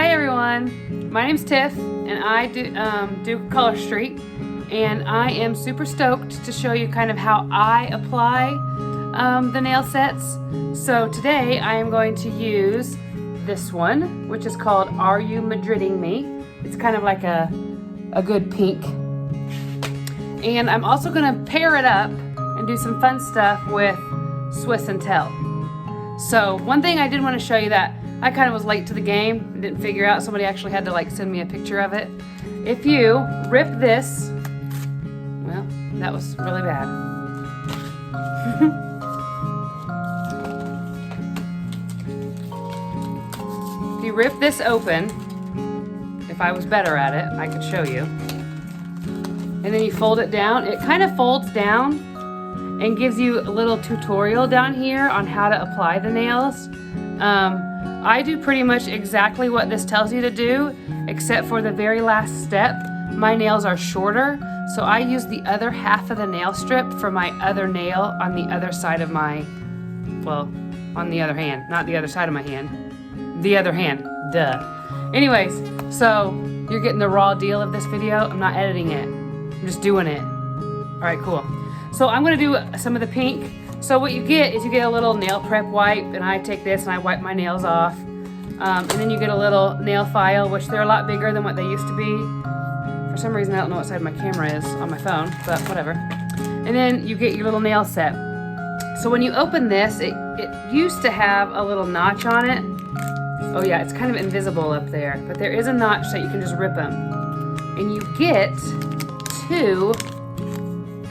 Hi everyone, my name's Tiff and I do Color Street, and I am super stoked to show you kind of how I apply the nail sets. So today I am going to use this one, which is called Are You Madridding Me? It's kind of like a good pink. And I'm also going to pair it up and do some fun stuff with Swiss and Tell. So one thing I did want to show you that I kind of was late to the game, didn't figure out, somebody actually had to like send me a picture of it. If you rip this, well, that was really bad. If you rip this open, if I was better at it, I could show you. And then you fold it down. It kind of folds down and gives you a little tutorial down here on how to apply the nails. I do pretty much exactly what this tells you to do, except for the very last step. My nails are shorter, so I use the other half of the nail strip for my other nail on the other side of my, well, on the other hand, not the other side of my hand, the other hand, duh. Anyways, so you're getting the raw deal of this video. I'm not editing it, I'm just doing it. All right, cool. So I'm gonna do some of the pink. So what you get is you get a little nail prep wipe, and I take this and I wipe my nails off. And then you get a little nail file, which they're a lot bigger than what they used to be. For some reason, I don't know what side my camera is on my phone, but whatever. And then you get your little nail set. So when you open this, it used to have a little notch on it. Oh yeah, it's kind of invisible up there, but there is a notch that you can just rip them. And you get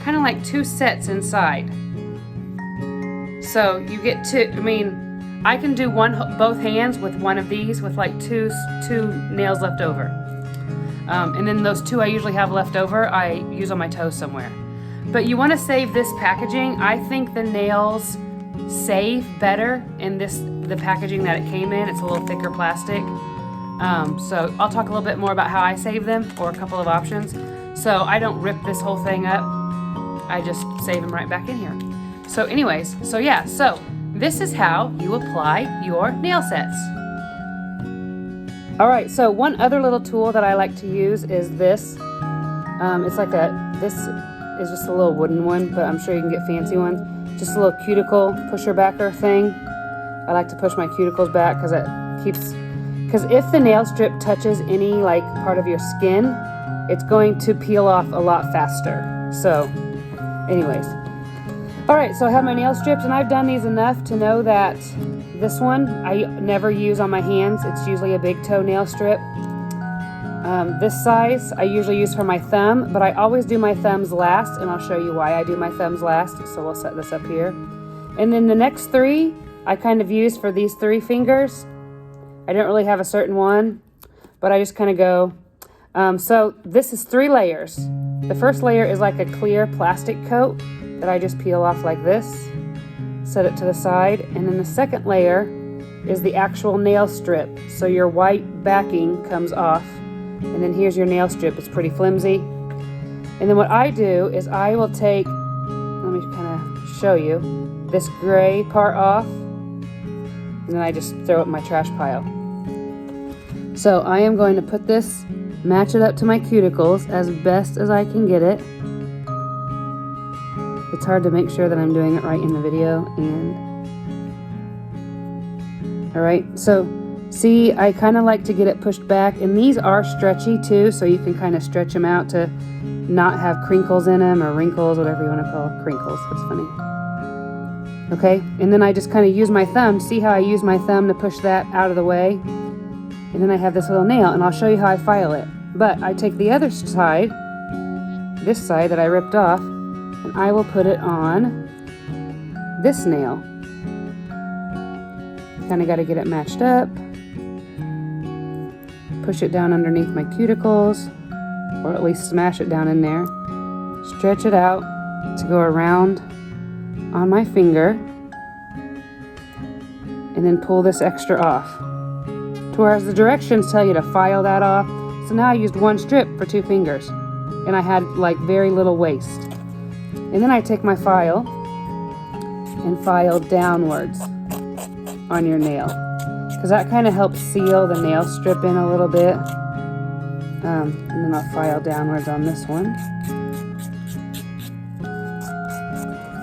kind of like two sets inside. So you get two, I can do both hands with one of these with like two nails left over. And then those two I usually have left over, I use on my toes somewhere. But you want to save this packaging. I think the nails save better in the packaging that it came in. It's a little thicker plastic. So I'll talk a little bit more about how I save them, or a couple of options. So I don't rip this whole thing up. I just save them right back in here. So anyways, so yeah, so this is how you apply your nail sets. All right, so one other little tool that I like to use is this. It's like this is just a little wooden one, but I'm sure you can get fancy ones. Just a little cuticle pusher backer thing. I like to push my cuticles back because if the nail strip touches any like part of your skin, it's going to peel off a lot faster. So anyways. All right, so I have my nail strips, and I've done these enough to know that this one I never use on my hands. It's usually a big toe nail strip. This size I usually use for my thumb, but I always do my thumbs last, and I'll show you why I do my thumbs last. So we'll set this up here. And then the next three I kind of use for these 3 fingers. I don't really have a certain one, but I just kind of go. So this is 3 layers. The first layer is like a clear plastic coat that I just peel off like this, set it to the side, and then the second layer is the actual nail strip. So your white backing comes off, and then here's your nail strip. It's pretty flimsy. And then what I do is I will take, let me kind of show you, this gray part off, and then I just throw it in my trash pile. So I am going to put this, match it up to my cuticles as best as I can get it. It's hard to make sure that I'm doing it right in the video. And all right, so see, I kind of like to get it pushed back, and these are stretchy too, so you can kind of stretch them out to not have crinkles in them, or wrinkles, whatever you want to call it. Crinkles, that's funny. Okay, and then I just kind of use my thumb. See how I use my thumb to push that out of the way? And then I have this little nail, and I'll show you how I file it. But I take the other side, this side that I ripped off, and I will put it on this nail. Kind of got to get it matched up. Push it down underneath my cuticles, or at least smash it down in there. Stretch it out to go around on my finger, and then pull this extra off. Whereas the directions tell you to file that off. So now I used 1 strip for 2 fingers, and I had like very little waste. And then I take my file and file downwards on your nail. because that kind of helps seal the nail strip in a little bit. And then I'll file downwards on this one.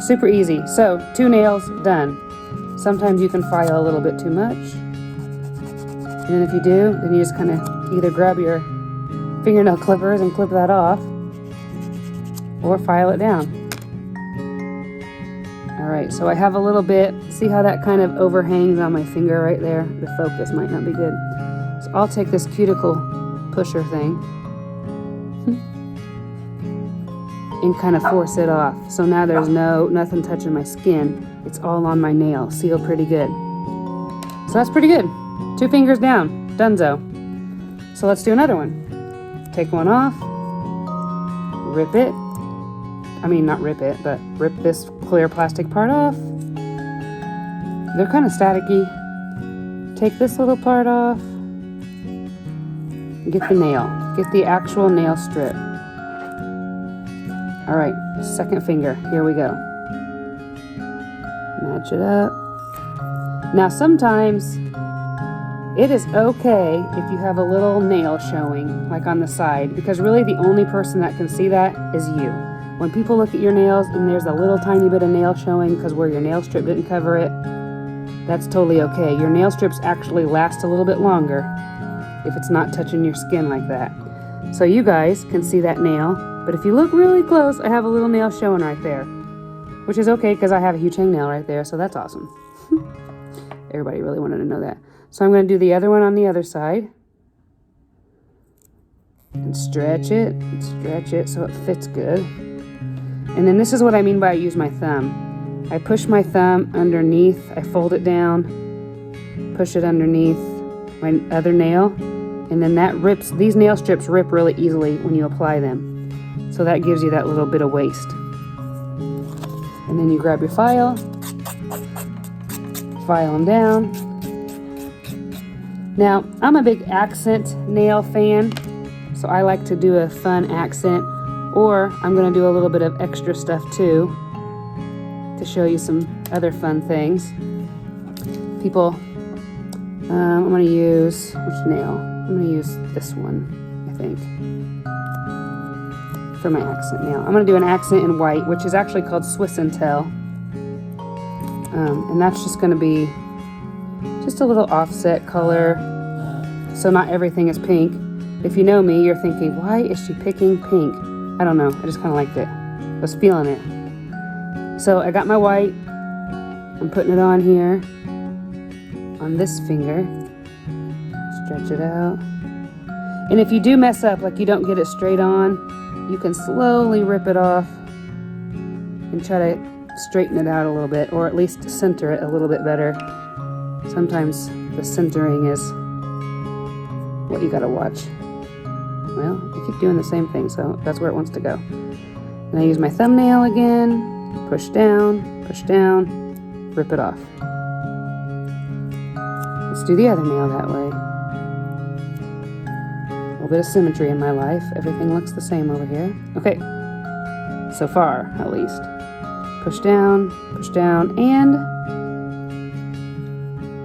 Super easy. So 2 nails done. Sometimes you can file a little bit too much. And then if you do, then you just kind of either grab your fingernail clippers and clip that off, or file it down. Alright, so I have a little bit, see how that kind of overhangs on my finger right there? The focus might not be good. So I'll take this cuticle pusher thing and kind of force it off. So now there's nothing touching my skin. It's all on my nail, sealed pretty good. So that's pretty good. 2 fingers down, donezo. So let's do another one. Take one off, rip it. I mean, not rip it, but rip this clear plastic part off. They're kind of staticky. Take this little part off. Get the nail. Get the actual nail strip. All right, second finger. Here we go. Match it up. Now, sometimes it is okay if you have a little nail showing, like on the side, because really the only person that can see that is you. When people look at your nails and there's a little tiny bit of nail showing because where your nail strip didn't cover it, that's totally okay. Your nail strips actually last a little bit longer if it's not touching your skin like that. So you guys can see that nail, but if you look really close, I have a little nail showing right there, which is okay because I have a huge hangnail right there, so that's awesome. Everybody really wanted to know that. So I'm going to do the other one on the other side. And stretch it so it fits good. And then this is what I mean by I use my thumb. I push my thumb underneath, I fold it down, push it underneath my other nail, and then that rips, these nail strips rip really easily when you apply them. So that gives you that little bit of waste. And then you grab your file them down. Now, I'm a big accent nail fan, so I like to do a fun accent, or I'm going to do a little bit of extra stuff too to show you some other fun things. People, I'm going to use, which nail? I'm going to use this one, I think, for my accent nail. I'm going to do an accent in white, which is actually called Swiss and Tell. And that's just going to be just a little offset color, so not everything is pink. If you know me, you're thinking, why is she picking pink? I don't know, I just kind of liked it. I was feeling it. So I got my white, I'm putting it on here, on this finger, stretch it out. And if you do mess up, like you don't get it straight on, you can slowly rip it off and try to straighten it out a little bit, or at least center it a little bit better. Sometimes the centering is what you gotta watch. Well, I keep doing the same thing, so that's where it wants to go. And I use my thumbnail again, push down, rip it off. Let's do the other nail that way. A little bit of symmetry in my life. Everything looks the same over here. Okay, so far at least. Push down, and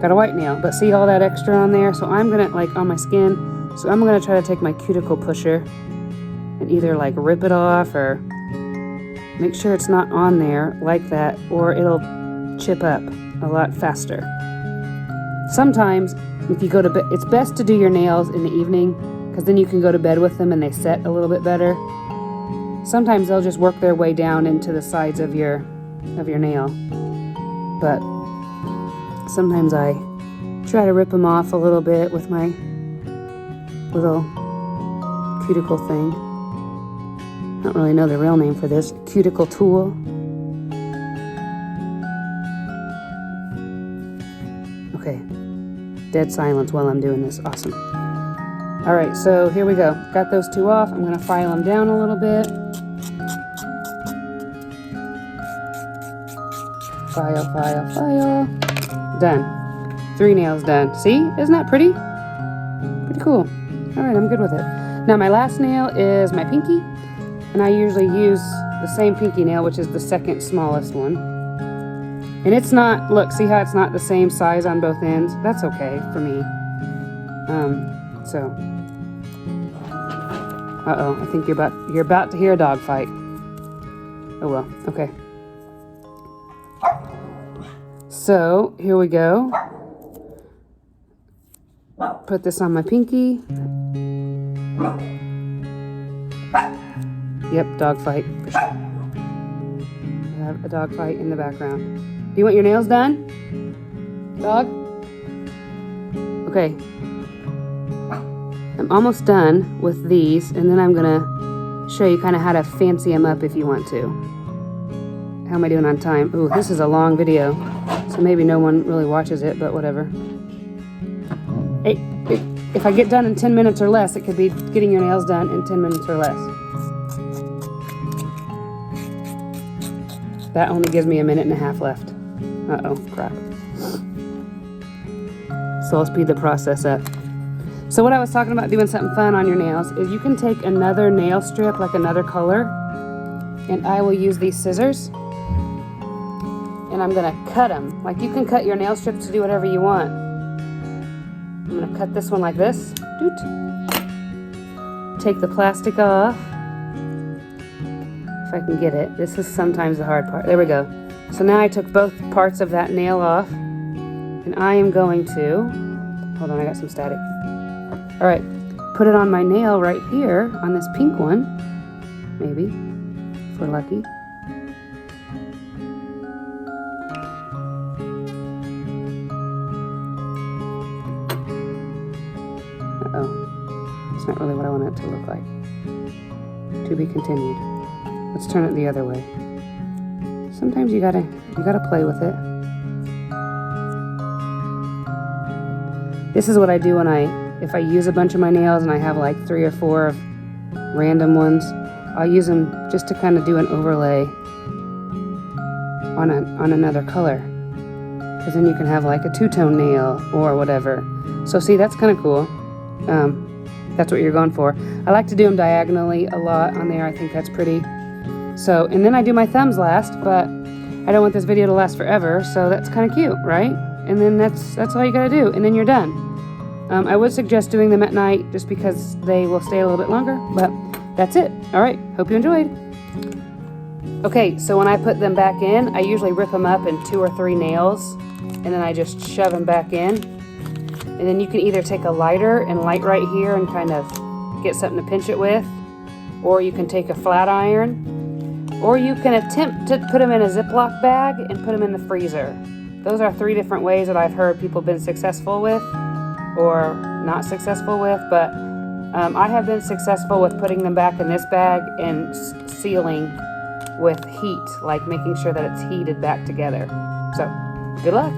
got a white nail, but see all that extra on there? So I'm gonna, like on my skin, so I'm gonna try to take my cuticle pusher and either like rip it off or make sure it's not on there like that, or it'll chip up a lot faster. Sometimes if you go to bed, it's best to do your nails in the evening because then you can go to bed with them and they set a little bit better. Sometimes they'll just work their way down into the sides of your nail, but sometimes I try to rip them off a little bit with my little cuticle thing. I don't really know the real name for this. Cuticle tool. Okay, dead silence while I'm doing this. Awesome. All right, so here we go. Got those 2 off. I'm gonna file them down a little bit. File. Done. 3 nails done. See? Isn't that pretty? Pretty cool. All right, I'm good with it. Now my last nail is my pinky, and I usually use the same pinky nail, which is the second smallest one. And it's not, look, see how it's not the same size on both ends? That's okay for me. Uh-oh, I think you're about to hear a dog fight. Oh well, okay. So, here we go. Put this on my pinky. Yep, dog fight for sure. I have a dog fight in the background. Do you want your nails done? Dog? Okay. I'm almost done with these, and then I'm gonna show you kind of how to fancy them up if you want to. How am I doing on time? Ooh, this is a long video, so maybe no one really watches it, but whatever. Hey, if I get done in 10 minutes or less, it could be getting your nails done in 10 minutes or less. That only gives me a minute and a half left. Uh-oh, crap. So I'll speed the process up. So what I was talking about doing something fun on your nails is you can take another nail strip, like another color, and I will use these scissors, and I'm gonna cut them. Like you can cut your nail strips to do whatever you want. I'm gonna cut this one like this. Doot. Take the plastic off. If I can get it. This is sometimes the hard part. There we go. So now I took both parts of that nail off, and I am going to, hold on, I got some static. All right, put it on my nail right here, on this pink one, maybe, if we're lucky. Uh-oh, it's not really what I want it to look like. To be continued. Let's turn it the other way. Sometimes you gotta play with it. This is what I do if I use a bunch of my nails and I have like 3 or 4 of random ones, I'll use them just to kind of do an overlay on another color. Because then you can have like a 2-tone nail or whatever. So see, that's kind of cool. That's what you're going for. I like to do them diagonally a lot on there. I think that's pretty. So, and then I do my thumbs last, but I don't want this video to last forever, so that's kind of cute, right? And then that's all you gotta do, and then you're done. I would suggest doing them at night just because they will stay a little bit longer, but that's it. All right, hope you enjoyed. Okay, so when I put them back in, I usually rip them up in 2 or 3 nails, and then I just shove them back in. And then you can either take a lighter and light right here and kind of get something to pinch it with, or you can take a flat iron, or you can attempt to put them in a Ziploc bag and put them in the freezer. Those are 3 different ways that I've heard people been successful with or not successful with, but I have been successful with putting them back in this bag and sealing with heat, like making sure that it's heated back together. So, good luck.